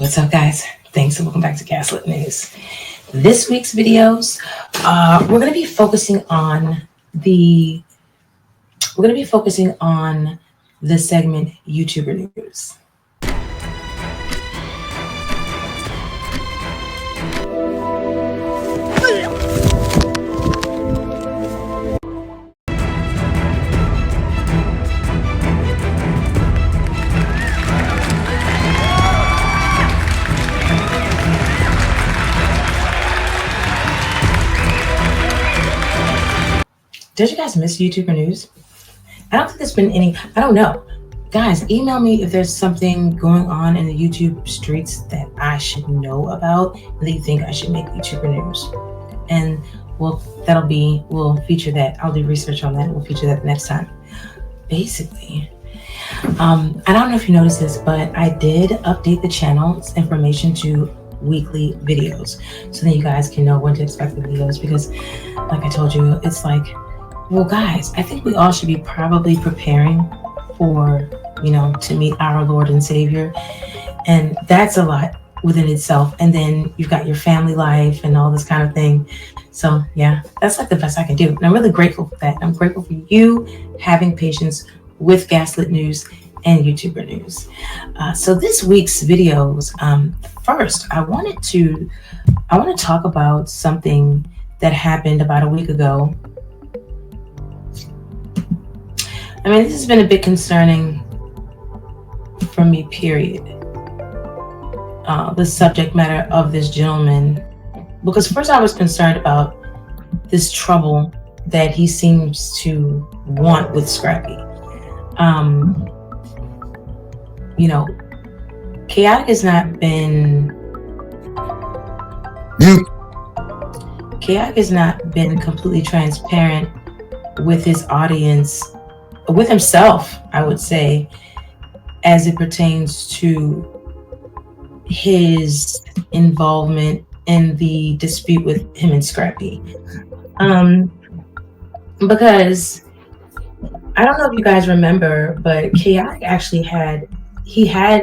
What's up, guys? Thanks and welcome back to Gaslit News. This week's videos, we're going to be focusing on the segment YouTuber News. Did you guys miss YouTuber news? I don't think there's been any. I don't know. Guys, email me if there's something going on in the YouTube streets that I should know about and that you think I should make YouTuber news. And we'll feature that. I'll do research on that and we'll feature that next time. Basically, I don't know if you noticed this, but I did update the channel's information to weekly videos so that you guys can know when to expect the videos, because like I told you, it's like, well, guys, I think we all should be probably preparing for, to meet our Lord and Savior. And that's a lot within itself. And then you've got your family life and all this kind of thing. So yeah, that's like the best I can do. And I'm really grateful for that. I'm grateful for you having patience with Gaslit News and YouTuber News. So this week's videos, first, I want to talk about something that happened about a week ago. I mean, this has been a bit concerning for me, period. The subject matter of this gentleman, because first I was concerned about this trouble that he seems to want with Scrappy. Khaotic has not been completely transparent with his audience, with himself, I would say, as it pertains to his involvement in the dispute with him and Scrappy. Because I don't know if you guys remember, but Khaotic actually had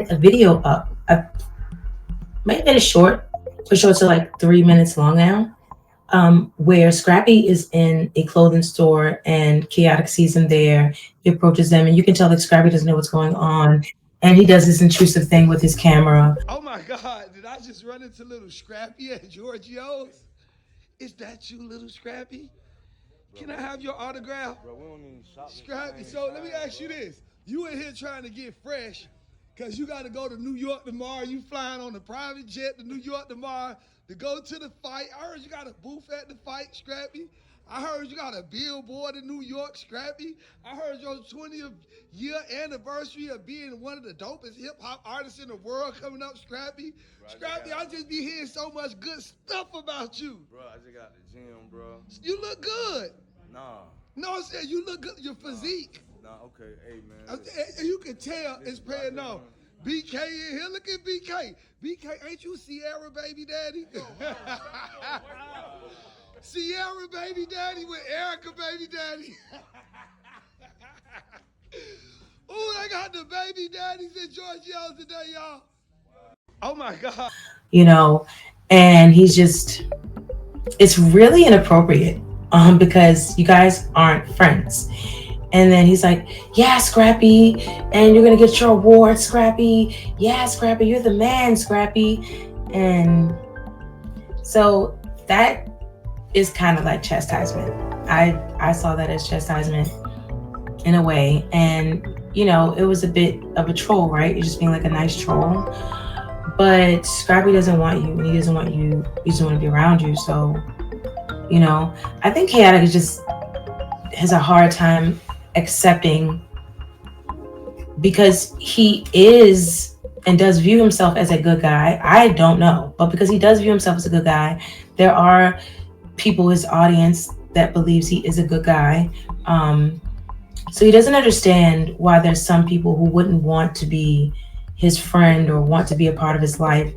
a video up. Might have been a short to like 3 minutes long now, where Scrappy is in a clothing store and Khaotic sees him there. He approaches them, and you can tell that Scrappy doesn't know what's going on, and he does this intrusive thing with his camera. Oh my God, did I just run into little Scrappy at Giorgio's? Is that you, little Scrappy? Can I have your autograph? Bro, we don't even shop Scrappy, so let me ask you this. You in here trying to get fresh because you got to go to New York tomorrow. You flying on a private jet to New York tomorrow to go to the fight. I heard you got a booth at the fight, Scrappy. I heard you got a billboard in New York, Scrappy. I heard your 20th year anniversary of being one of the dopest hip-hop artists in the world coming up, Scrappy. Bro, Scrappy, I just be hearing so much good stuff about you. Bro, I just got the gym, bro. You look good. Nah. No, I said you look good. Your physique. Nah, okay. Hey, man. You can tell it's paying off. BK in here. Look at BK. BK, ain't you Sierra baby daddy? Sierra baby daddy with Erica baby daddy. Ooh, they got the baby daddies in Giorgio's today, y'all. Oh my God. And he's just, it's really inappropriate because you guys aren't friends. And then he's like, yeah, Scrappy, and you're going to get your award, Scrappy. Yeah, Scrappy, you're the man, Scrappy. And so that is kind of like chastisement. I saw that as chastisement in a way. And, it was a bit of a troll, right? You're just being like a nice troll. But Scrappy doesn't want you, and he doesn't want to be around you. So, I think Khaotic has a hard time accepting, because he is and does view himself as a good guy. I don't know, but because he does view himself as a good guy, there are people, his audience, that believes he is a good guy. So he doesn't understand why there's some people who wouldn't want to be his friend or want to be a part of his life.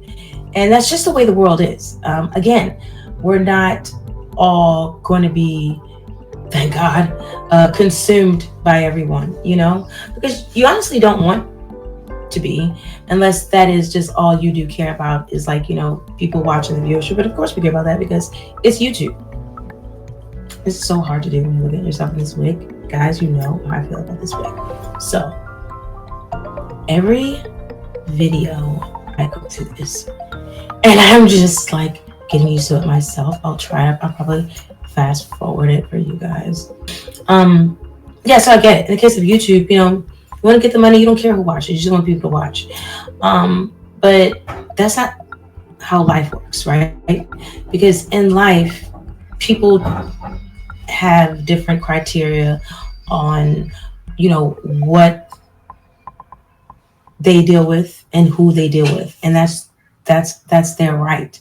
And that's just the way the world is. Again, we're not all going to be, thank God, consumed by everyone, because you honestly don't want to be, unless that is just all you do care about is like, people watching the viewership. But of course we care about that because it's YouTube. It's so hard to do when you look at yourself in this wig. Guys, you know how I feel about this wig. So every video I go through this, and I'm just like getting used to it myself. I'll probably fast forward it for you guys. Yeah, so I get it. In the case of YouTube, you want to get the money, you don't care who watches, you just want people to watch. But that's not how life works, right? Because in life, people have different criteria on, what they deal with and who they deal with. And that's their right.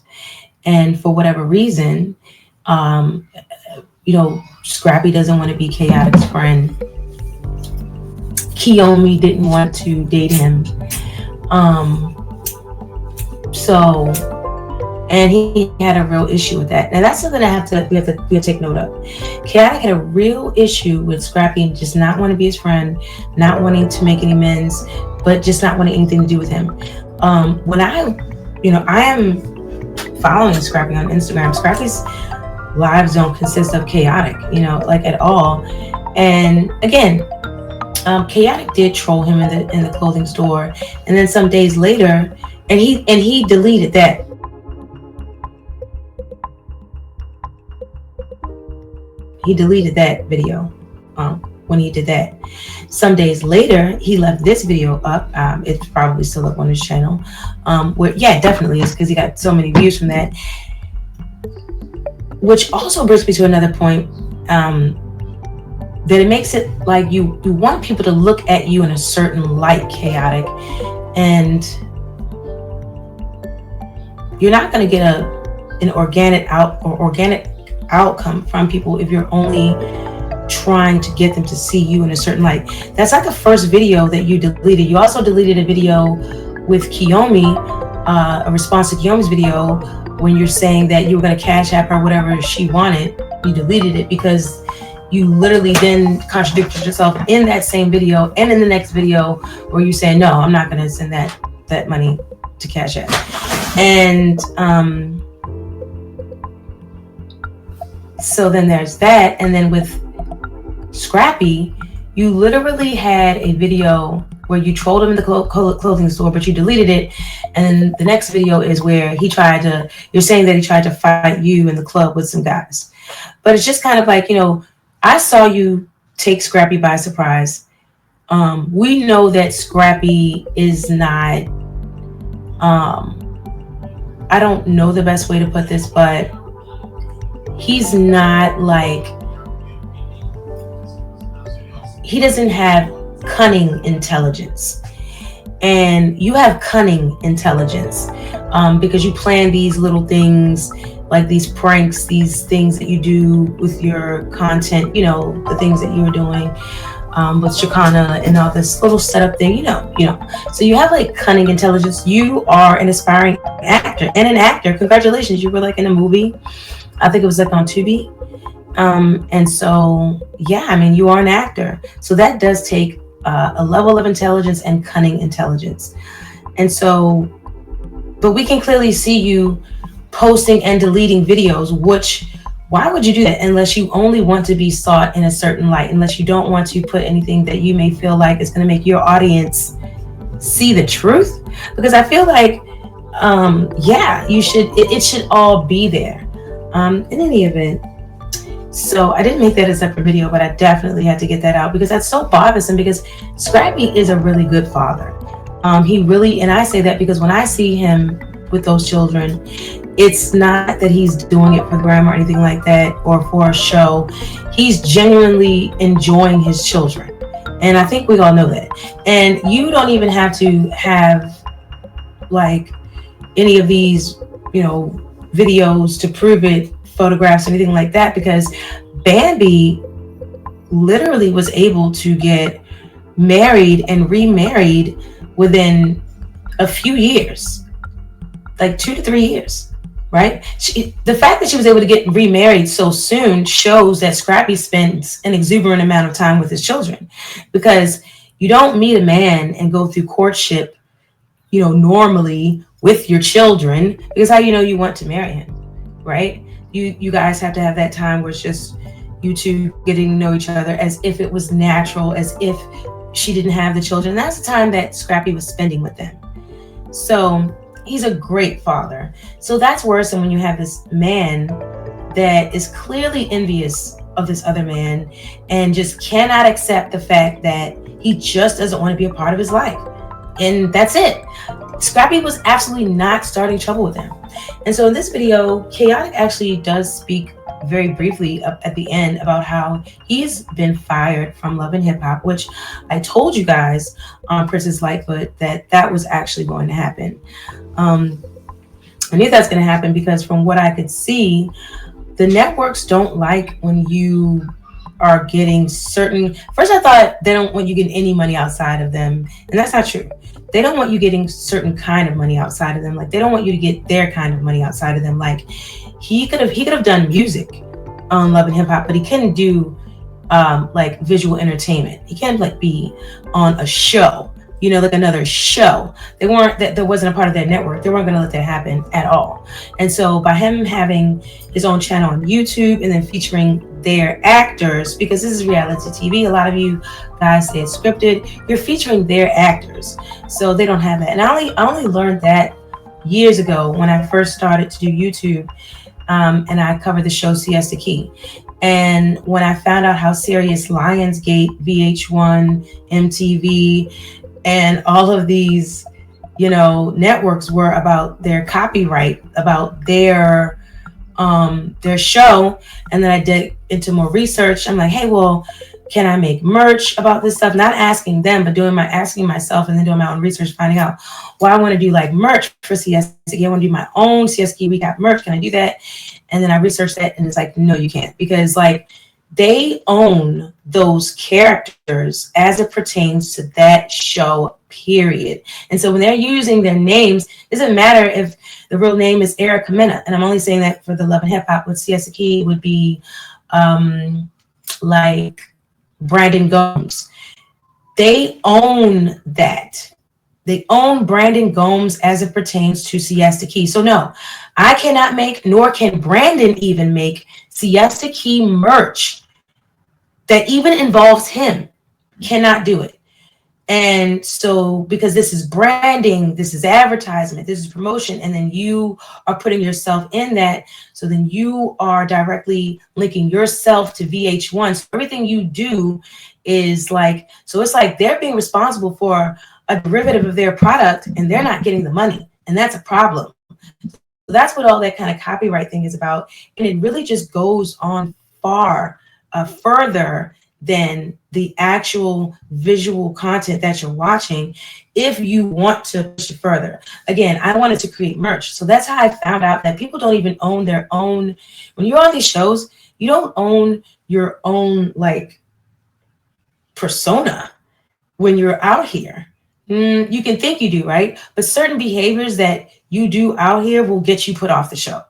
And for whatever reason, Scrappy doesn't want to be Khaotic's friend. Khaomi didn't want to date him. And he had a real issue with that. Now that's something we have to take note of. Khaotic had a real issue with Scrappy and just not want to be his friend, not wanting to make any amends, but just not wanting anything to do with him. When I am following Scrappy on Instagram, Scrappy's lives don't consist of Khaotic, like at all. And again, Khaotic did troll him in the clothing store, and then some days later, and he deleted that. He deleted that video when he did that. Some days later, he left this video up. It's probably still up on his channel. Where, yeah, it definitely is, because he got so many views from that. Which also brings me to another point, that it makes it like you want people to look at you in a certain light, Khaotic, and you're not going to get an organic outcome from people if you're only trying to get them to see you in a certain light. That's like the first video that you deleted. You also deleted a video with Khaomi, a response to Khaomi's video, when you're saying that you were going to cash app her whatever she wanted. You deleted it because you literally then contradicted yourself in that same video and in the next video where you say, no, I'm not going to send that money to cash app. And so then there's that. And then with Scrappy, you literally had a video where you trolled him in the clothing store, but you deleted it. And then the next video is where you're saying that he tried to fight you in the club with some guys. But it's just kind of like, I saw you take Scrappy by surprise. We know that Scrappy is not, I don't know the best way to put this, but he's not like, he doesn't have cunning intelligence. And you have cunning intelligence, because you plan these little things, like these pranks, these things that you do with your content, the things that you were doing with Shekinah and all this little setup thing, So you have like cunning intelligence. You are an aspiring actor and an actor. Congratulations. You were like in a movie. I think it was like on Tubi. And so, yeah, I mean, you are an actor. So that does take a level of intelligence and cunning intelligence. And so, but we can clearly see you posting and deleting videos, why would you do that unless you only want to be sought in a certain light, unless you don't want to put anything that you may feel like is going to make your audience see the truth? Because I feel like, it should all be there. In any event, so I didn't make that a separate video, but I definitely had to get that out because that's so bothersome, because Scrappy is a really good father. He really, and I say that because when I see him with those children, it's not that he's doing it for the gram or anything like that, or for a show. He's genuinely enjoying his children. And I think we all know that. And you don't even have to have like any of these, videos to prove it, photographs, anything like that, because Bambi literally was able to get married and remarried within a few years, like 2 to 3 years, right? The fact that she was able to get remarried so soon shows that Scrappy spends an exuberant amount of time with his children, because you don't meet a man and go through courtship normally with your children, because how you want to marry him, right? You guys have to have that time where it's just you two getting to know each other as if it was natural, as if she didn't have the children. And that's the time that Scrappy was spending with them. So he's a great father. So that's worse than when you have this man that is clearly envious of this other man and just cannot accept the fact that he just doesn't want to be a part of his life. And that's it. Scrappy was absolutely not starting trouble with him. And so in this video, Khaotic actually does speak very briefly up at the end about how he's been fired from Love and Hip Hop, which I told you guys on Princess Lightfoot that was actually going to happen. I knew that's going to happen because from what I could see, the networks don't like when you are getting certain. First, I thought they don't want you getting any money outside of them, and that's not true. They don't want you getting certain kind of money outside of them. Like they don't want you to get their kind of money outside of them. Like he could have done music on Love and Hip Hop, but he couldn't do like visual entertainment. He can't like be on a show, like another show. That wasn't a part of their network. They weren't going to let that happen at all. And so by him having his own channel on YouTube and then featuring their actors, because this is reality TV, a lot of you guys say it's scripted, you're featuring their actors. So they don't have that. And I only learned that years ago when I first started to do YouTube, and I covered the show Siesta Key. And when I found out how serious Lionsgate, VH1, MTV, and all of these, networks were about their copyright, about their show, and then I did into more research. I'm like, hey, well, can I make merch about this stuff? Not asking them, but asking myself and then doing my own research, finding out, well, I want to do like merch for Siesta Key. I want to do my own Siesta Key Recap merch. Can I do that? And then I researched that, and it's like, no, you can't, because like they own those characters as it pertains to that show, period. And so when they're using their names, it doesn't matter if the real name is Erica Mena. And I'm only saying that for the Love and Hip Hop. With Siesta Key would be like Brandon Gomes. They own that. They own Brandon Gomes as it pertains to Siesta Key. So no, I cannot make, nor can Brandon even make Siesta Key merch that even involves him. Cannot do it. And so, because this is branding, this is advertisement, this is promotion, and then you are putting yourself in that. So then you are directly linking yourself to VH1. So everything you do is like, so it's like they're being responsible for a derivative of their product and they're not getting the money. And that's a problem. So that's what all that kind of copyright thing is about. And it really just goes on far further than the actual visual content that you're watching if you want to push it further. Again, I wanted to create merch. So that's how I found out that people don't even own their own. When you're on these shows, you don't own your own like persona when you're out here. You can think you do, right? But certain behaviors that you do out here will get you put off the show,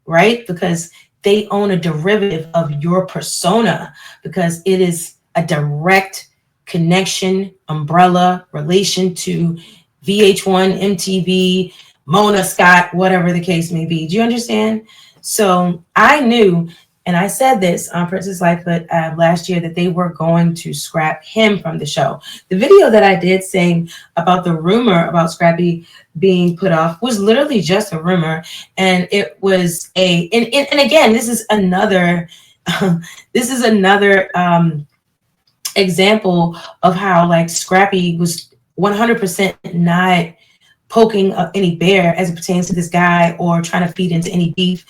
right? Because they own a derivative of your persona, because it is a direct connection, umbrella relation to VH1, MTV, Mona Scott, whatever the case may be. Do you understand? So I knew, and I said this on Princess Lightfoot last year, that they were going to scrap him from the show. The video that I did saying about the rumor about Scrappy being put off was literally just a rumor. And it was and again, this is another example of how like Scrappy was 100% not poking up any bear as it pertains to this guy or trying to feed into any beef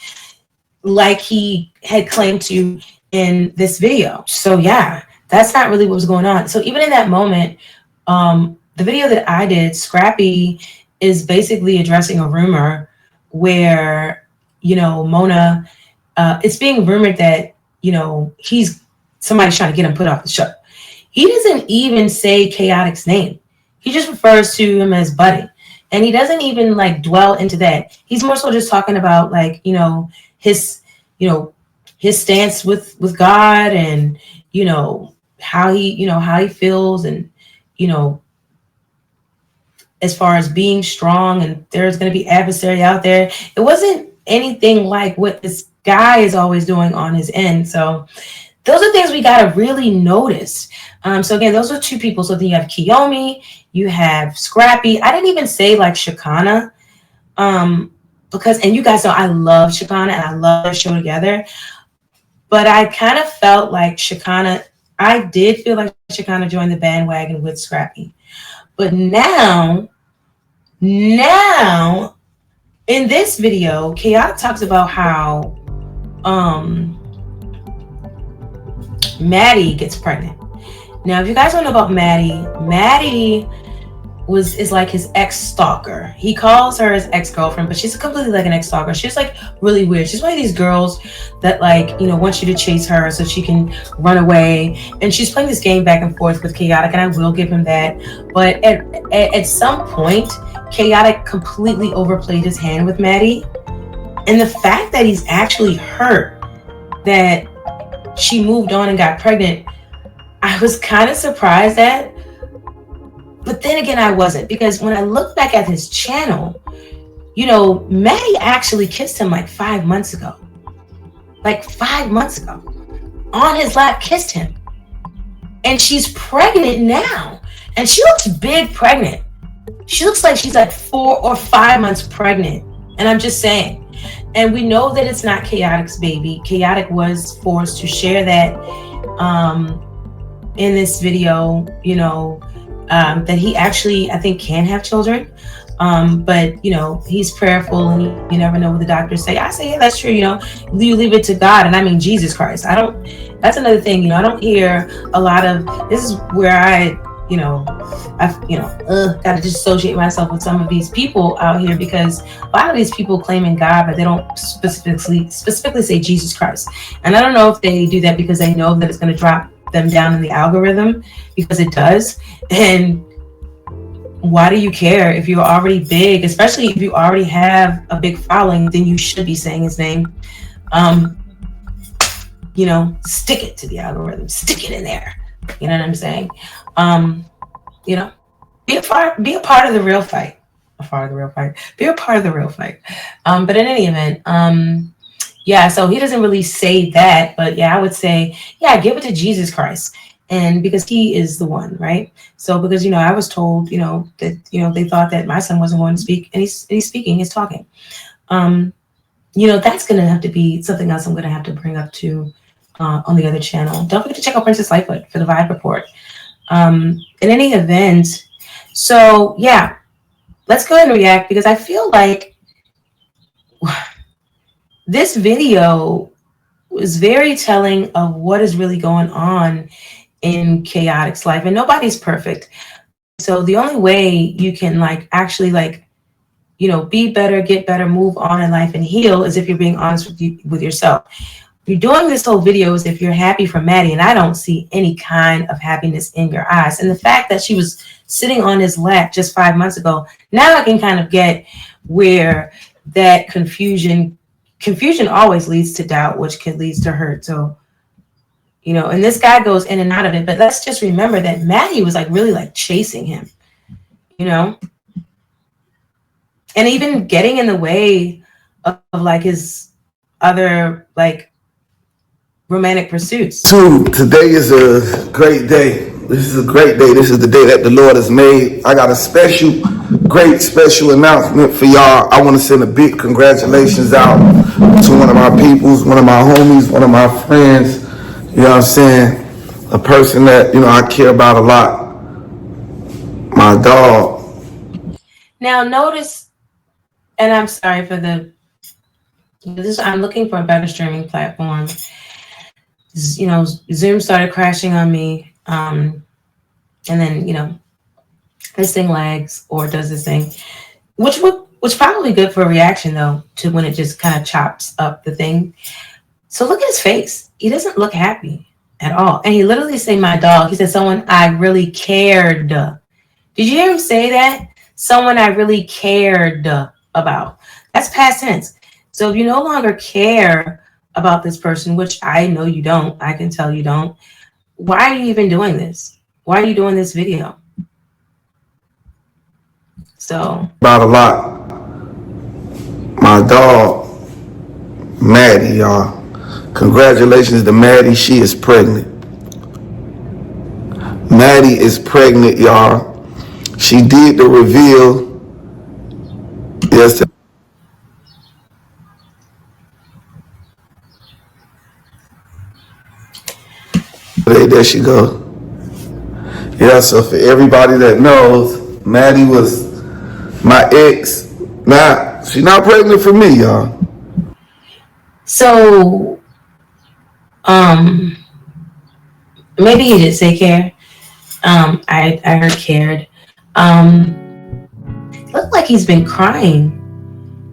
like he had claimed to in this video. So yeah, that's not really what was going on. So even in that moment, the video that I did, Scrappy is basically addressing a rumor where, Mona, it's being rumored that, somebody's trying to get him put off the show. He doesn't even say Khaotic's name. He just refers to him as Buddy. And he doesn't even like dwell into that. He's more so just talking about like, his stance with God and, how he feels and, as far as being strong and there's going to be adversary out there. It wasn't anything like what this guy is always doing on his end. So those are things we got to really notice. So again, those are two people. So then you have Kiyomi, you have Scrappy. I didn't even say like Shekinah, because, and you guys know I love Shekinah and I love their show together. But I kind of felt like Shekinah, I did feel like Shekinah joined the bandwagon with Scrappy. But now, in this video, Khaotic talks about how Maddie gets pregnant. Now, if you guys don't know about Maddie, Maddie is like his ex-stalker. He calls her his ex-girlfriend, but she's completely like an ex-stalker. She's like really weird. She's one of these girls that like, you know, wants you to chase her so she can run away. And she's playing this game back and forth with Khaotic, and I will give him that. But at some point, Khaotic completely overplayed his hand with Maddie. And the fact that he's actually hurt that she moved on and got pregnant, I was kind of surprised at. But then again, I wasn't, because when I look back at his channel, you know, Maddie actually kissed him like 5 months ago. Like 5 months ago. On his lap, kissed him. And she's pregnant now. And she looks big pregnant. She looks like she's like 4 or 5 months pregnant. And I'm just saying. And we know that it's not Khaotic's baby. Khaotic was forced to share that in this video, you know, that he actually, I think, can have children. But, you know, he's prayerful and you never know what the doctors say. I say, yeah, that's true. You know, you leave it to God. And I mean, Jesus Christ. That's another thing, you know, I don't hear a lot of, this is where I've got to dissociate myself with some of these people out here, because a lot of these people claim in God, but they don't specifically say Jesus Christ. And I don't know if they do that because they know that it's going to drop them down in the algorithm, because it does. And why do you care if you're already big? Especially if you already have a big following, then you should be saying his name. You know, stick it to the algorithm, stick it in there. You know what I'm saying? You know, be a part of the real fight. Be a part of the real fight. But in any event, yeah, so he doesn't really say that, but yeah, I would say, yeah, give it to Jesus Christ. And because he is the one, right? So because, you know, I was told, you know, that, you know, they thought that my son wasn't going to speak, and he's speaking, he's talking. You know, that's going to have to be something else I'm going to have to bring up to on the other channel. Don't forget to check out Princess Lightfoot for the Vibe Report. In any event, so yeah, let's go ahead and react, because I feel like this video was very telling of what is really going on in Khaotic's life, and nobody's perfect. So the only way you can like actually like, you know, be better, get better, move on in life and heal is if you're being honest with yourself. You're doing this whole video as if you're happy for Maddie, and I don't see any kind of happiness in your eyes. And the fact that she was sitting on his lap just 5 months ago, now I can kind of get where that confusion always leads to doubt, which can lead to hurt. So, you know, and this guy goes in and out of it, but let's just remember that Maddie was like really like chasing him, you know, and even getting in the way of like his other like romantic pursuits. Today is a great day. This is a great day. This is the day that the Lord has made. I got a great special announcement for y'all. I want to send a big congratulations out to one of my peoples, one of my homies, one of my friends. You know what I'm saying? A person that, you know, I care about a lot. My dog. Now notice, and I'm sorry for I'm looking for a better streaming platform. You know, Zoom started crashing on me. And then, you know, this thing lags or does this thing, which probably good for a reaction though, to when it just kind of chops up the thing. So look at his face. He doesn't look happy at all. And he literally said, my dog. He said, someone I really cared. Did you hear him say that? Someone I really cared about. That's past tense. So if you no longer care about this person, which I know you don't, I can tell you don't, why are you even doing this? Why are you doing this video? So about a lot. My dog, Maddie, y'all. Congratulations to Maddie. She is pregnant. Maddie is pregnant, y'all. She did the reveal yesterday. There she go. Yeah, so for everybody that knows, Maddie was my ex. Now, she's not pregnant for me, y'all. So, maybe he did say care. I heard cared. Looked like he's been crying.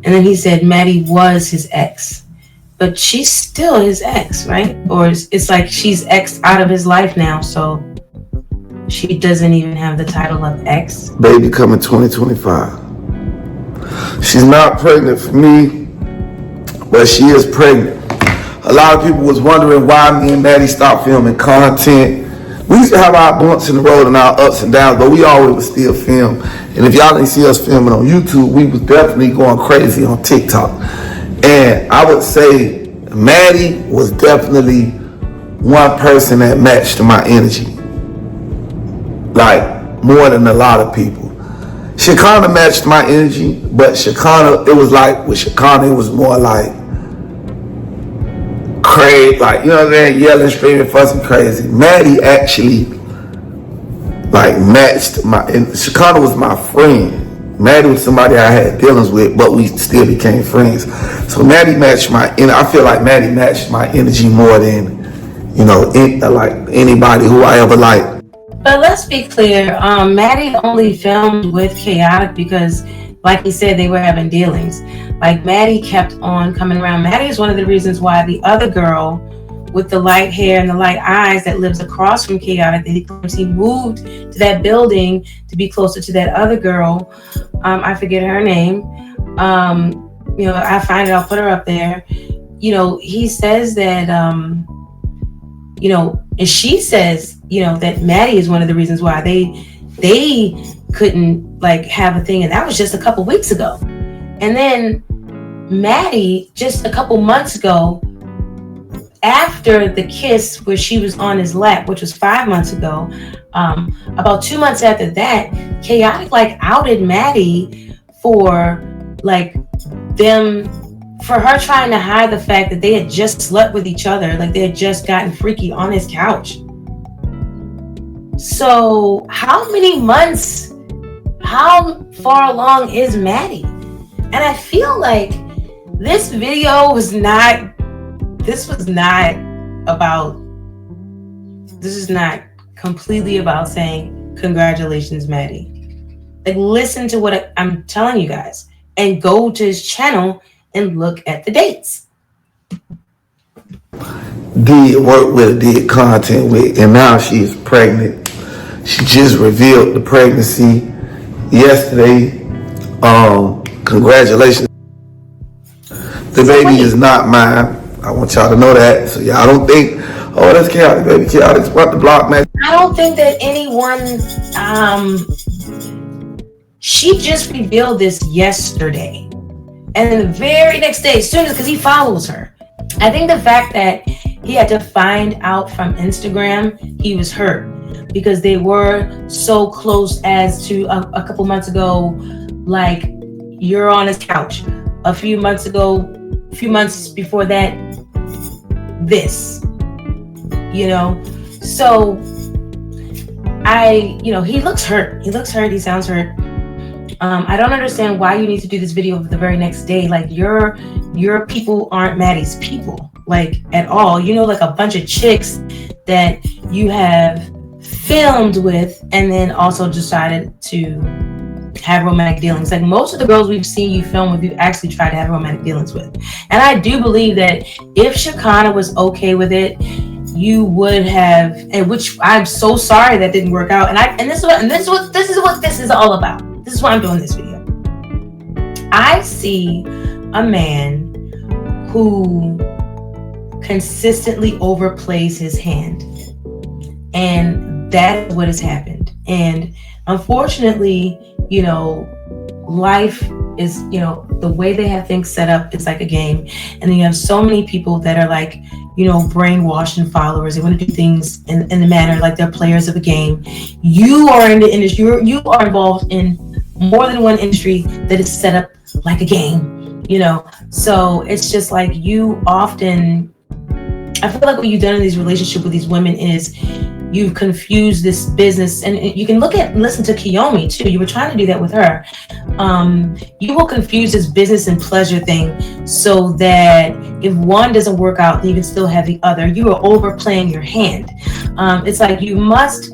And then he said Maddie was his ex. But she's still his ex, right? Or it's like she's ex out of his life now, so she doesn't even have the title of ex. Baby coming 2025. She's not pregnant for me, but she is pregnant. A lot of people was wondering why me and Maddie stopped filming content. We used to have our bumps in the road and our ups and downs, but we always would still film. And if y'all didn't see us filming on YouTube, we was definitely going crazy on TikTok. And I would say Maddie was definitely one person that matched my energy. Like, more than a lot of people. Shekinah matched my energy, but Shekinah, it was like, with Shekinah, it was more like crazy, like, you know what I'm saying, yelling, screaming, fussing, crazy. Maddie actually, like, matched my, and Shekinah was my friend. Maddie was somebody I had dealings with, but we still became friends. So Maddie matched my, and I feel like Maddie matched my energy more than, you know, like anybody who I ever liked. But let's be clear, Maddie only filmed with Khaotic because, like he said, they were having dealings. Like, Maddie kept on coming around. Maddie is one of the reasons why the other girl with the light hair and the light eyes that lives across from Khaotic, that he claims he moved to that building to be closer to that other girl. I forget her name. You know, I find it, I'll put her up there. You know, he says that, you know, and she says, you know, that Maddie is one of the reasons why they couldn't like have a thing, and that was just a couple weeks ago. And then Maddie, just a couple months ago, after the kiss where she was on his lap, which was 5 months ago, about 2 months after that, Khaotic like outed Maddie for like them, for her trying to hide the fact that they had just slept with each other, like they had just gotten freaky on his couch. So how many months, how far along is Maddie? And I feel like this video was not, this is not completely about saying, congratulations, Maddie. Like, listen to what I'm telling you guys and go to his channel and look at the dates. Did work with, did content with, and now she's pregnant. She just revealed the pregnancy yesterday. Congratulations. The baby is not mine. I want y'all to know that. So y'all don't think, oh, that's Khaotic, baby. Khaotic's about the block, man. I don't think that anyone, she just revealed this yesterday. And then the very next day, as soon as, because he follows her. I think the fact that he had to find out from Instagram, he was hurt because they were so close as to a couple months ago, like, you're on his couch. A few months before that, this, you know? So he looks hurt. He sounds hurt. I don't understand why you need to do this video the very next day. Like, your people aren't Maddie's people, like, at all. You know, like a bunch of chicks that you have filmed with and then also decided to have romantic dealings. Like, most of the girls we've seen you film with, you actually tried to have romantic dealings with. And I do believe that if Shekinah was okay with it, you would have, and which I'm so sorry that didn't work out. And this is what this is all about. This is why I'm doing this video. I see a man who consistently overplays his hand, and that is what has happened. And unfortunately, you know, life is, the way they have things set up is like a game. And then you have so many people that are like, brainwashed and followers. They want to do things in the manner like they're players of a game. You are in the industry, you are involved in more than one industry that is set up like a game, So it's just like you often, I feel like what you've done in these relationships with these women is you've confused this business, and you can listen to Kiyomi too. You were trying to do that with her. You will confuse this business and pleasure thing so that if one doesn't work out, then you can still have the other. You are overplaying your hand. It's like you must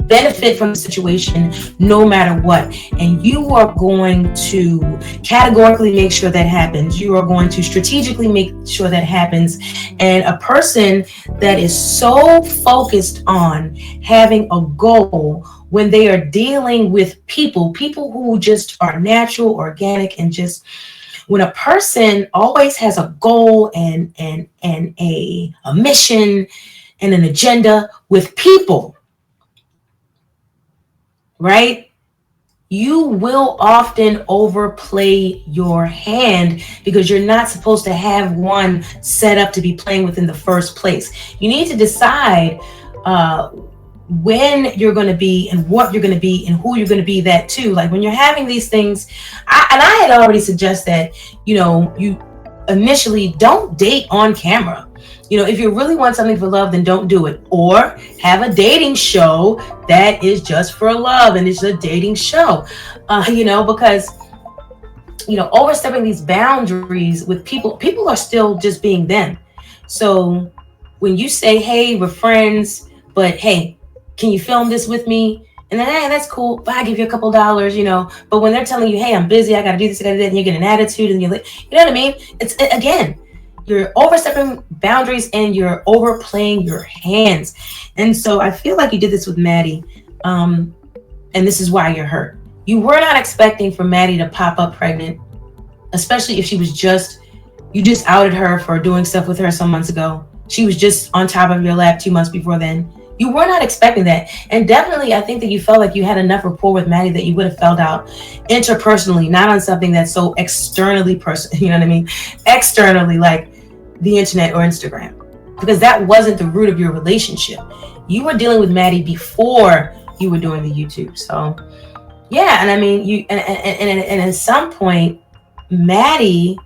benefit from the situation no matter what, and you are going to categorically make sure that happens. You are going to strategically make sure that happens. And a person that is so focused on having a goal when they are dealing with people who just are natural, organic, and just when a person always has a goal and a mission and an agenda with people, right? You will often overplay your hand because you're not supposed to have one set up to be playing with in the first place. You need to decide when you're going to be and what you're going to be and who you're going to be that too. Like when you're having these things, I had already suggested that, you initially don't date on camera. If you really want something for love, then don't do it. Or have a dating show that is just for love and it's a dating show, because, overstepping these boundaries with people are still just being them. So when you say, hey, we're friends, but hey, can you film this with me? And then, hey, that's cool, but I give you a couple dollars, But when they're telling you, hey, I'm busy, I got to do this, I got to do that, and you get an attitude and you're like, you know what I mean? It's, again, you're overstepping boundaries and you're overplaying your hands. And so I feel like you did this with Maddie. And this is why you're hurt. You were not expecting for Maddie to pop up pregnant, especially if you just outed her for doing stuff with her some months ago. She was just on top of your lap 2 months before then. You were not expecting that. And definitely, I think that you felt like you had enough rapport with Maddie that you would have felt out interpersonally, not on something that's so externally personal, you know what I mean? Externally, like the internet or Instagram, because that wasn't the root of your relationship. You were dealing with Maddie before you were doing the YouTube. So yeah, and I mean, you and at some point, Maddie,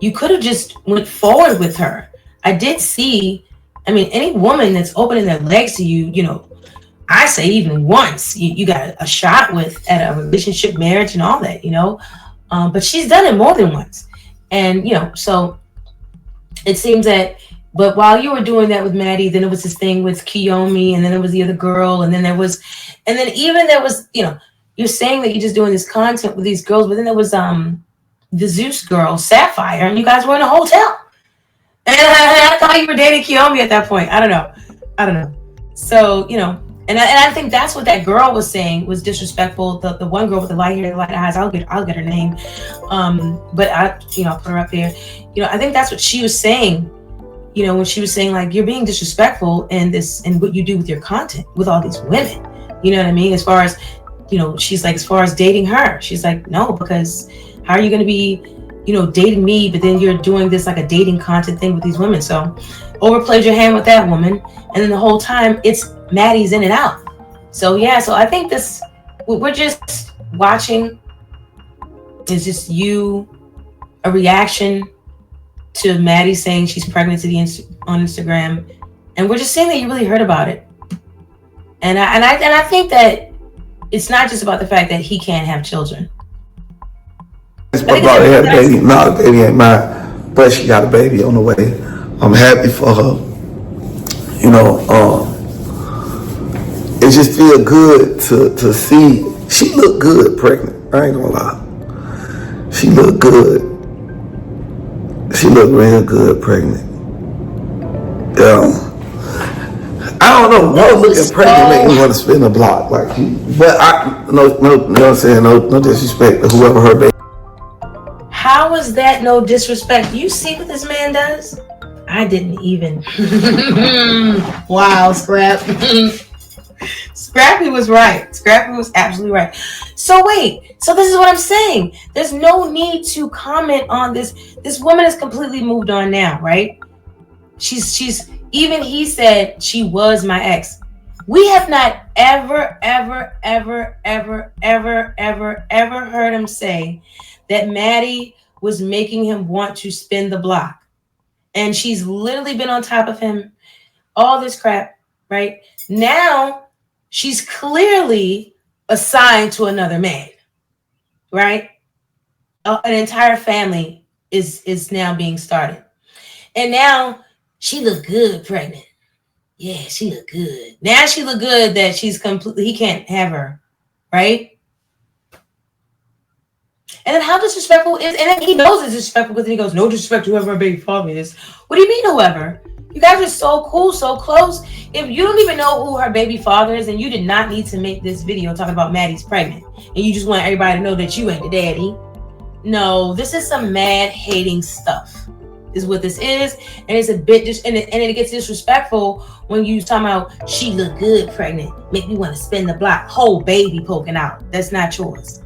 you could have just went forward with her. I did see, any woman that's opening their legs to you, I say even once, you got a shot with at a relationship, marriage, and all that, but she's done it more than once. And, so it seems that, but while you were doing that with Maddie, then it was this thing with Kiyomi, and then there was the other girl, and then there was, you're saying that you're just doing this content with these girls, but then there was the Zeus girl, Sapphire, and you guys were in a hotel. And I thought you were dating Kiyomi at that point. I don't know. So, and I think that's what that girl was saying was disrespectful. The one girl with the light hair, the light eyes, I'll get her name. But I'll put her up there. I think that's what she was saying, when she was saying like, you're being disrespectful in this and what you do with your content with all these women. You know what I mean? As far as, she's like, as far as dating her, she's like, no, because how are you going to be, dating me, but then you're doing this like a dating content thing with these women. So overplayed your hand with that woman. And then the whole time it's Maddie's in and out. So yeah, so I think we're just watching is just a reaction to Maddie saying she's pregnant on Instagram. And we're just saying that you really heard about it. And I think that it's not just about the fact that he can't have children. My daughter had a baby. No, the baby ain't mine, but she got a baby on the way. I'm happy for her. It just feel good to see. She look good pregnant. I ain't gonna lie. She look good. She look real good pregnant. I don't know. One looking pregnant make me want to spin a block like you. But no, you know what I'm saying? No disrespect to whoever her baby. How is that no disrespect? You see what this man does? I didn't even. Wow, Scrap. Scrappy was right. Scrappy was absolutely right. So wait, so this is what I'm saying. There's no need to comment on this. This woman is completely moved on now, right? She's even he said she was my ex. We have not ever heard him say that Maddie was making him want to spin the block. And she's literally been on top of him, all this crap, right? Now she's clearly assigned to another man, right? An entire family is now being started. And now she look good pregnant. Yeah, she look good. Now she look good that she's completely, he can't have her, right? And then how disrespectful is, and then he knows it's disrespectful because he goes, no disrespect to whoever her baby father is. What do you mean whoever? You guys are so cool, so close. If you don't even know who her baby father is, and you did not need to make this video talking about Maddie's pregnant, and you just want everybody to know that you ain't the daddy. No, this is some mad hating stuff. Is what this is, and it's a bit and it gets disrespectful when you talking about she look good pregnant, make me want to spin the block, whole baby poking out. That's not yours.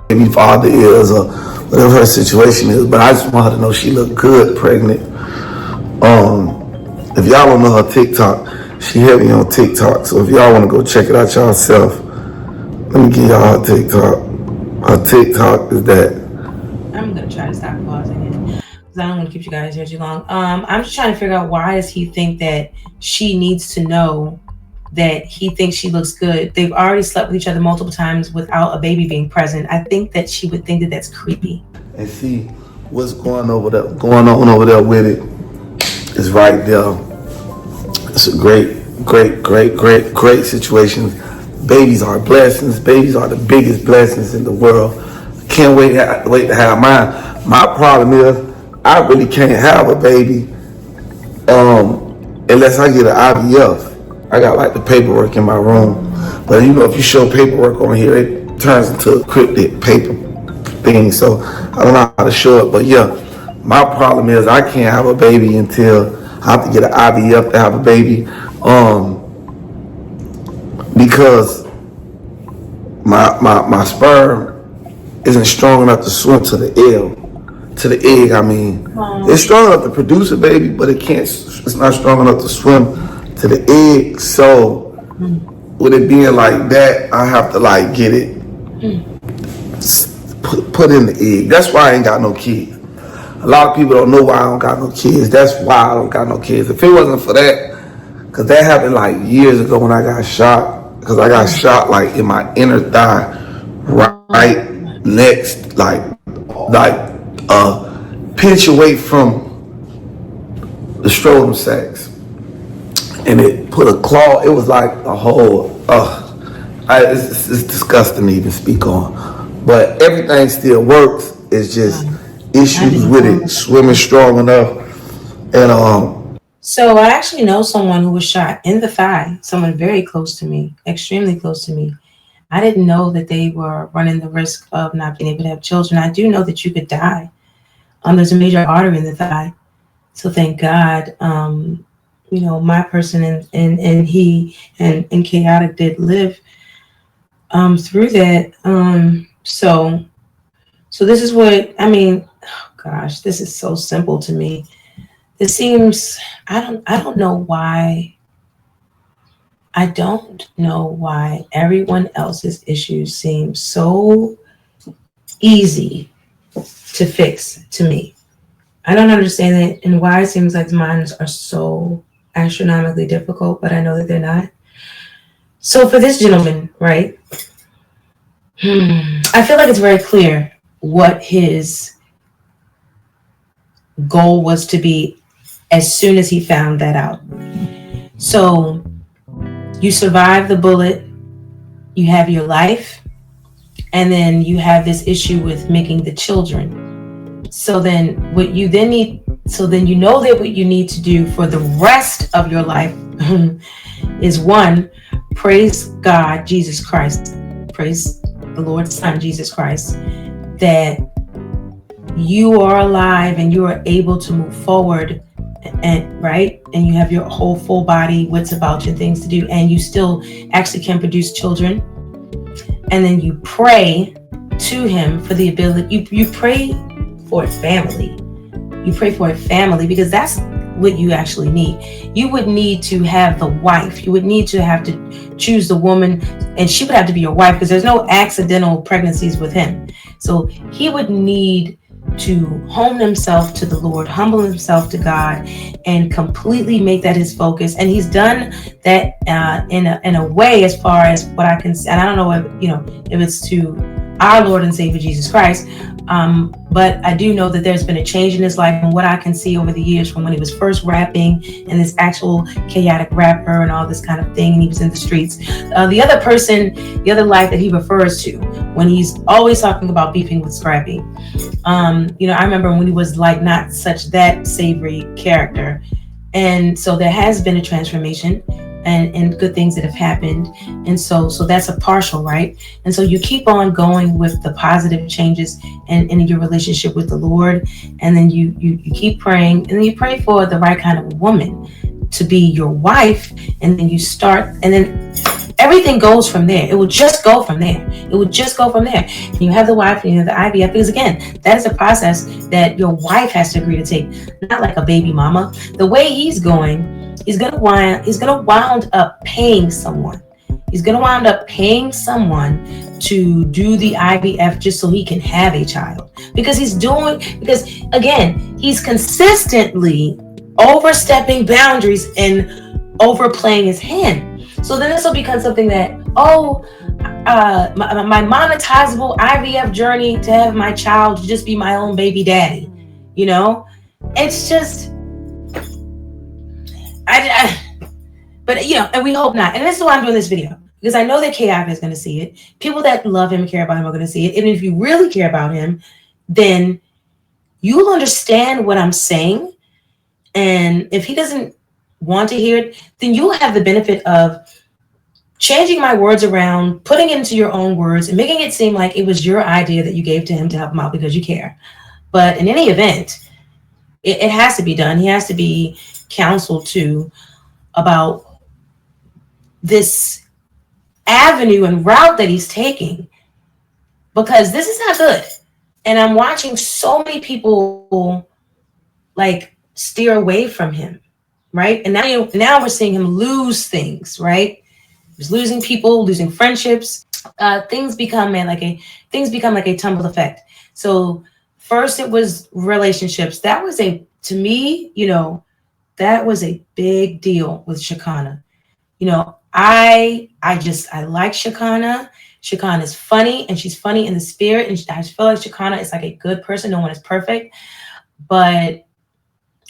Baby father is, or whatever her situation is, but I just want her to know she look good pregnant. If y'all don't know her TikTok, she heavy on TikTok, so if y'all want to go check it out yourself, let me give y'all her TikTok. Her TikTok is that. I'm gonna try to stop pausing it because I don't want to keep you guys here too long. I'm just trying to figure out, why does he think that she needs to know that he thinks she looks good? They've already slept with each other multiple times without a baby being present. I think that she would think that that's creepy. And see what's going on over there with it is right there. It's a great situation. Babies are blessings. Babies are the biggest blessings in the world. Can't wait to have mine. My problem is I really can't have a baby unless I get an IVF. I got like the paperwork in my room, but you know, if you show paperwork on here, it turns into a cryptic paper thing. So I don't know how to show it, but yeah, my problem is I can't have a baby until I have to get an IVF to have a baby. Because my sperm isn't strong enough to swim to the egg. I mean, it's strong enough to produce a baby, but it's not strong enough to swim to the egg. So with it being like that, I have to like get it put in the egg. That's why I ain't got no kids. A lot of people don't know why I don't got no kids. That's why I don't got no kids. If it wasn't for that, because that happened like years ago when I got shot. Because I got shot like in my inner thigh, right next, like pinch away from the scrotum sacs, and it put a claw. It was like a whole. It's disgusting to even speak on, but everything still works. It's just issues with it swimming strong enough, and So I actually know someone who was shot in the thigh, someone very close to me, extremely close to me. I didn't know that they were running the risk of not being able to have children. I do know that you could die. There's a major artery in the thigh. So thank God, you know, my person and he and Khaotic did live through that. So this is what, I mean, oh gosh, this is so simple to me. It seems, I don't know why everyone else's issues seem so easy to fix to me. I don't understand it, and why it seems like mine are so astronomically difficult, but I know that they're not. So for this gentleman, right, I feel like it's very clear what his goal was to be as soon as he found that out. So you survive the bullet, you have your life, and then you have this issue with making the children. So then what you then need, so then you know that what you need to do for the rest of your life is, one, praise God, Jesus Christ, praise the Lord's Son, Jesus Christ, that you are alive and you are able to move forward and right, and you have your whole full body, wits about you, things to do, and you still actually can produce children, and then you pray to him for the ability, you pray for a family. You pray for a family because that's what you actually need. You would need to have the wife. You would need to have to choose the woman, and she would have to be your wife because there's no accidental pregnancies with him. So he would need to hone himself to the Lord, humble himself to God, and completely make that his focus. And he's done that in a way, as far as what I can see. And I don't know if it's to our Lord and Savior Jesus Christ, but I do know that there's been a change in his life, and what I can see over the years from when he was first rapping and this actual chaotic rapper and all this kind of thing, and he was in the streets. The other life that he refers to when he's always talking about beefing with Scrappy. I remember when he was like not such that savory character, and so there has been a transformation. And good things that have happened, and so that's a partial, right? And so you keep on going with the positive changes and in your relationship with the Lord, and then you keep praying, and then you pray for the right kind of woman to be your wife, and then you start, and then everything goes from there. It will just go from there. It will just go from there. And you have the wife, and you have the IVF, because again, that is a process that your wife has to agree to take, not like a baby mama. The way he's going, he's gonna wound up paying someone. He's gonna wound up paying someone to do the IVF just so he can have a child. Because again, he's consistently overstepping boundaries and overplaying his hand. So then this will become something that, my monetizable IVF journey to have my child to just be my own baby daddy. It's just, and we hope not. And this is why I'm doing this video, because I know that KIV is going to see it. People that love him and care about him are going to see it. And if you really care about him, then you'll understand what I'm saying. And if he doesn't want to hear it, then you'll have the benefit of changing my words around, putting it into your own words, and making it seem like it was your idea that you gave to him to help him out because you care. But in any event, it has to be done. He has to be counseled to about this avenue and route that he's taking, because this is not good. And I'm watching so many people like steer away from him, right? And now we're seeing him lose things, right? He's losing people, losing friendships. Things become like a tumble effect. So first it was relationships. That was to me, that was a big deal with Shekinah. I like Shekinah. Shekinah is funny, and she's funny in the spirit, and I feel like Shekinah is like a good person. No one is perfect, and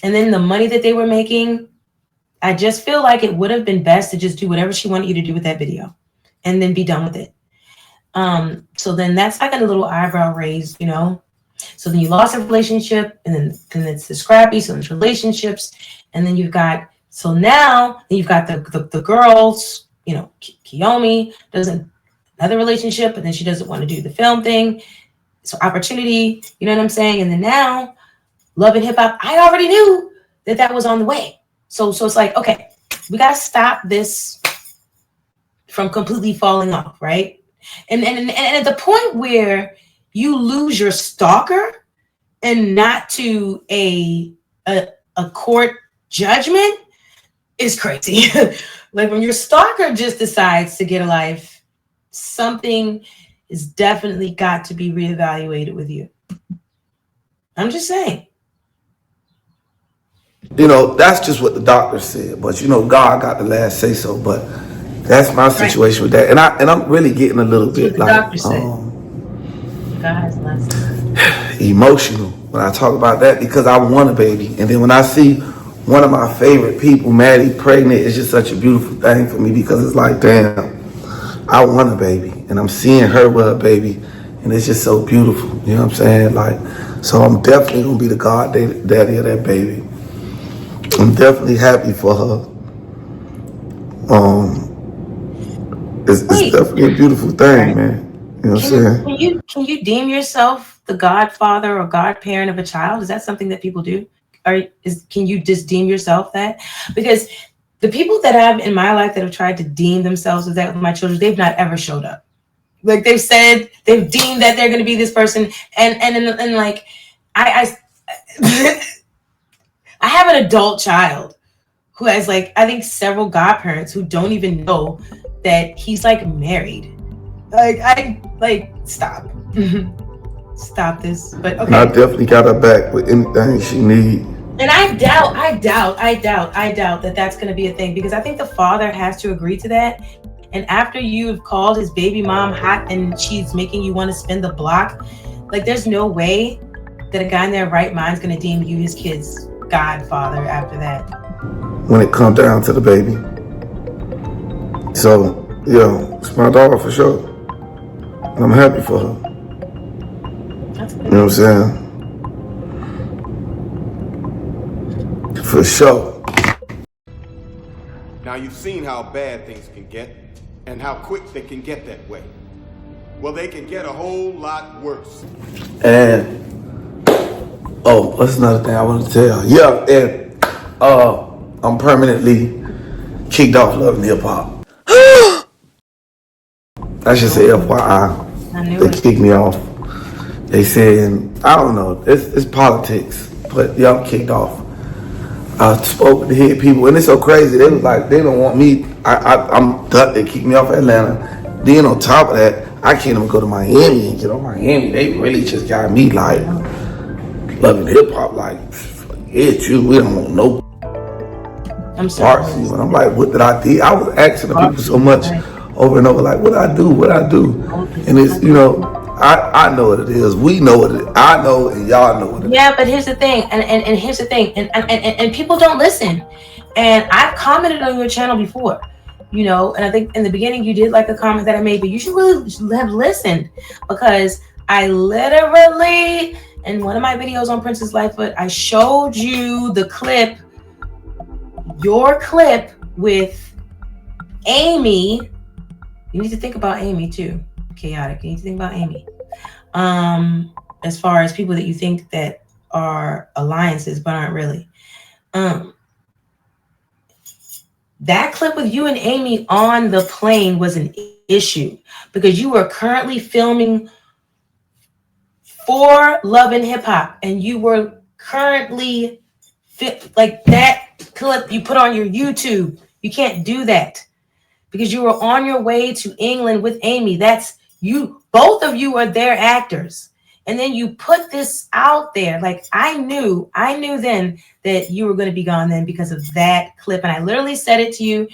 then the money that they were making, I just feel like it would have been best to just do whatever she wanted you to do with that video, and then be done with it. So then that's like a little eyebrow raise, So then you lost a relationship, and then it's the Scrappy, so there's relationships, and then you've got the girls, Kiyomi doesn't another relationship, but then she doesn't want to do the film thing. So opportunity, you know what I'm saying? And then now Love and Hip Hop, I already knew that was on the way. So it's like, okay, we got to stop this from completely falling off, right? And at the point where you lose your stalker and not to a court judgment is crazy. Like when your stalker just decides to get a life, something is definitely got to be reevaluated with you. I'm just saying. That's just what the doctor said, but God got the last say so. But that's my situation with that, and I'm really getting a little bit like God has the last say. Emotional when I talk about that, because I want a baby, and then when I see one of my favorite people, Maddie, pregnant, it's just such a beautiful thing for me, because it's like, damn, I want a baby, and I'm seeing her with a baby, and it's just so beautiful. You know what I'm saying? Like, so I'm definitely gonna be the god daddy of that baby. I'm definitely happy for her. It's definitely a beautiful thing, man. You know what I'm saying? Can you deem yourself the godfather or godparent of a child? Is that something that people do? can you just deem yourself that? Because the people that I've in my life that have tried to deem themselves as that with my children, they've not ever showed up. Like they've said, they've deemed that they're going to be this person, and like I I have an adult child who has like I think several godparents who don't even know that he's like married. Like stop. Stop this. But okay. I definitely got her back with anything she need. And I doubt that that's going to be a thing, because I think the father has to agree to that. And after you've called his baby mom hot and she's making you want to spin the block, like there's no way that a guy in their right mind is going to deem you his kid's godfather after that. When it comes down to the baby. So, yeah, it's my daughter for sure. And I'm happy for her. That's good. You know what I'm saying? For sure. Now you've seen how bad things can get and how quick they can get that way. Well, they can get a whole lot worse. And what's another thing I want to tell? Yeah, and I'm permanently kicked off Love and Hip Hop. I should say FYI. I knew They it. kicked me off. They said, I don't know, it's politics, but yeah, I'm kicked off. I spoke with the head people, and it's so crazy. They was like, they don't want me. I'm done. They kicked me off Atlanta. Then on top of that, I can't even go to Miami and get on Miami. They really just got me like loving hip hop. Like, forget you. We don't want no I'm sorry. parts. And I'm like, what did I do? I was asking the people so much over and over, like, what I do? What I do? And it's, you know, I know what it is. We know what it is. I know, and y'all know what it is. Yeah, but here's the thing, and here's the thing, and people don't listen. And I've commented on your channel before, you know, and I think in the beginning you did like a comment that I made, but you should really have listened, because I literally, in one of my videos on Princess Lightfoot, I showed you the clip, your clip with Amy. You need to think about Amy too. Chaotic. You need to think about Amy. As far as people that you think that are alliances but aren't really. That clip with you and Amy on the plane was an issue, because you were currently filming for Love and Hip Hop, and you were currently like that clip you put on your YouTube. You can't do that, because you were on your way to England with Amy. That's you. Both of you are their actors. And then you put this out there. Like I knew then that you were going to be gone then because of that clip. And I literally said it to you,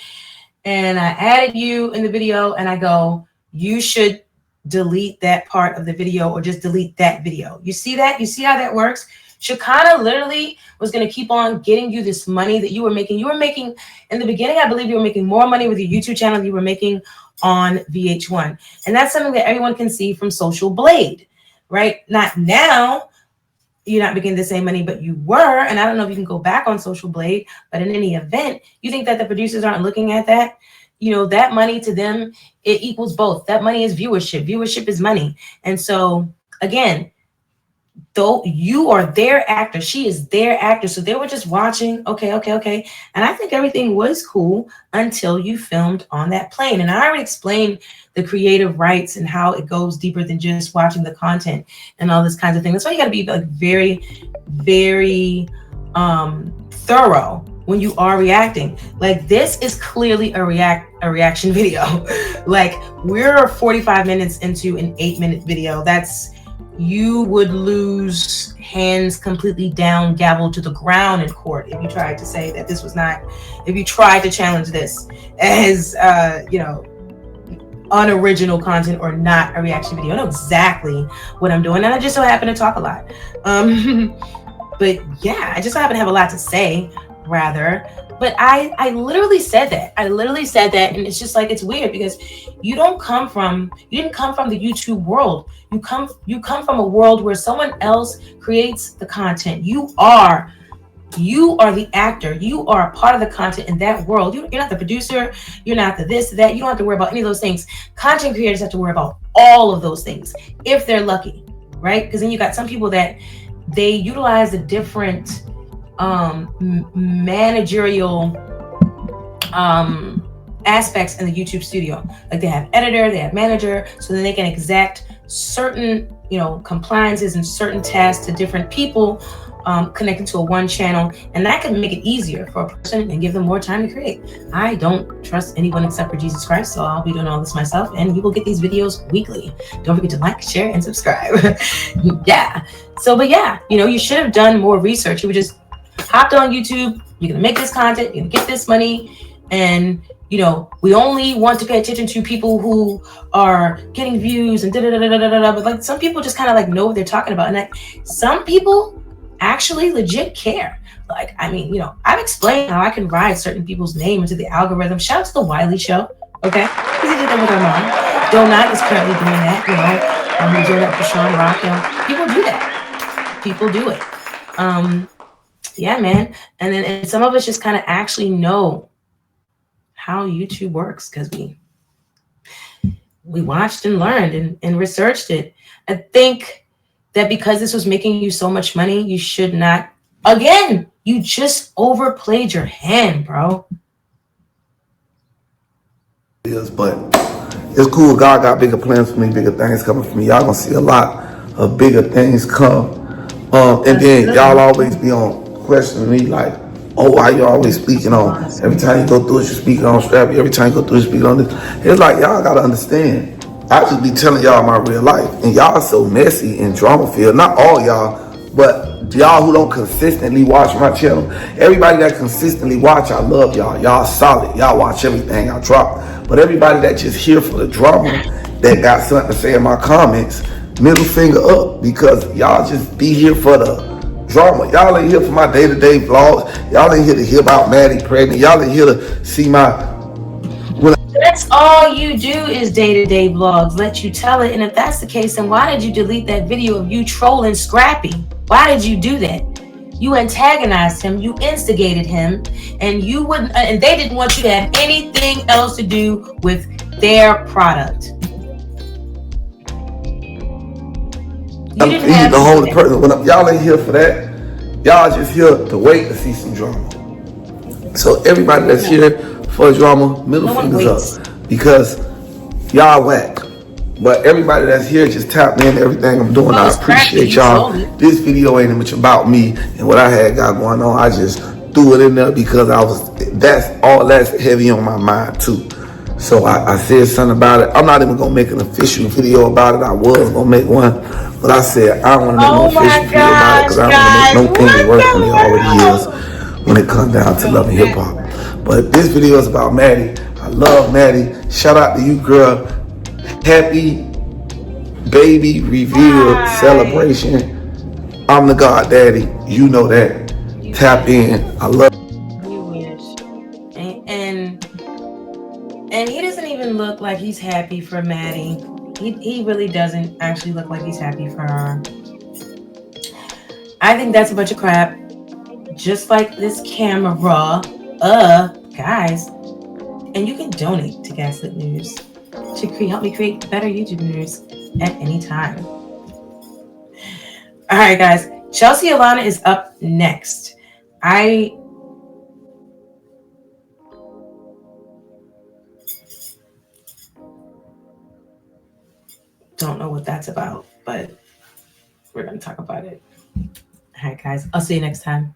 and I added you in the video, and I go, you should delete that part of the video, or just delete that video. You see that? You see how that works? Shekinah literally was going to keep on getting you this money that you were making. You were making, in the beginning, I believe you were making more money with your YouTube channel than you were making on VH1. And that's something that everyone can see from Social Blade, right? Not now, you're not making the same money, but you were. And I don't know if you can go back on Social Blade, but in any event, you think that the producers aren't looking at that? You know, that money to them, it equals both. That money is viewership. Viewership is money. And so, again, though you are their actor, she is their actor. So they were just watching, okay. And I think everything was cool until you filmed on that plane. And I already explained the creative rights and how it goes deeper than just watching the content and all this kinds of thing. That's why you got to be like very, very thorough when you are reacting. Like this is clearly a reaction video. Like we're 45 minutes into an 8-minute video. You would lose hands completely down, gavel to the ground in court if you tried to say that this was not, if you tried to challenge this as, unoriginal content or not a reaction video. I know exactly what I'm doing, and I just so happen to talk a lot. But yeah, I just so happen to have a lot to say, rather. But I literally said that. And it's just like, it's weird because you didn't come from the YouTube world. You come from a world where someone else creates the content. You are the actor. You are a part of the content in that world. You're not the producer. You're not the this, that. You don't have to worry about any of those things. Content creators have to worry about all of those things if they're lucky, right? Because then you got some people that they utilize a different managerial aspects in the YouTube studio. Like they have editor, they have manager, so then they can exact certain, compliances and certain tasks to different people connected to a one channel, and that can make it easier for a person and give them more time to create. I don't trust anyone except for Jesus Christ, so I'll be doing all this myself, and you will get these videos weekly. Don't forget to like, share, and subscribe. Yeah. So, but yeah, you should have done more research. You would just hopped on YouTube. You're gonna make this content. You're gonna get this money, and we only want to pay attention to people who are getting views and but like some people just kind of like know what they're talking about, and like some people actually legit care. Like, I've explained how I can ride certain people's name into the algorithm. Shout out to the Wiley Show, okay? Because he did that with our mom. Donut is currently doing that, We're doing that for Sean Rock. People do that. People do it. Yeah, man. And some of us just kind of actually know how YouTube works because we watched and learned and researched it. I think that because this was making you so much money, you should not, again, you just overplayed your hand, bro. But it's cool. God got bigger plans for me, bigger things coming for me. Y'all gonna see a lot of bigger things come. And then y'all always be on questioning me like, oh, why you always speaking on, every time you go through it, you're speaking on Strappy, every time you go through it, you're speaking on this. It's like, y'all gotta understand, I just be telling y'all my real life, and y'all so messy and drama filled. Not all y'all, but y'all who don't consistently watch my channel. Everybody that consistently watch, I love y'all. Y'all solid. Y'all watch everything I drop. But everybody that just here for the drama, that got something to say in my comments, middle finger up, because y'all just be here for the drama. Y'all ain't here for my day-to-day vlogs. Y'all ain't here to hear about Maddie pregnant. Y'all ain't here to see my... That's all you do is day-to-day vlogs. Let you tell it. And if that's the case, then why did you delete that video of you trolling Scrappy? Why did you do that? You antagonized him. You instigated him. And you wouldn't. And they didn't want you to have anything else to do with their product. You didn't have the holy person. When y'all ain't here for that, y'all just here to wait to see some drama. So everybody that's here for drama, middle fingers up, because y'all whack. But everybody that's here just tap in everything I'm doing. I appreciate y'all. This video ain't much about me and what I had got going on. I just threw it in there because that's heavy on my mind too. So I said something about it. I'm not even gonna make an official video about it. I was gonna make one, but I said I don't want to make no official video about it because I don't want to make no thing worse than it already is when it comes down to love and hip hop. But this video is about Maddie. I love Maddie. Shout out to you, girl. Happy baby reveal celebration. I'm the God Daddy. You know that. Tap in. I love you. Wish. And he doesn't even look like he's happy for Maddie. He really doesn't actually look like he's happy for her. I think that's a bunch of crap. Just like this camera, guys. And you can donate to Gaslit News to help me create better YouTube news at any time. All right, guys. Chelsea Alana is up next. I don't know what that's about, but we're going to talk about it. All right, guys. I'll see you next time.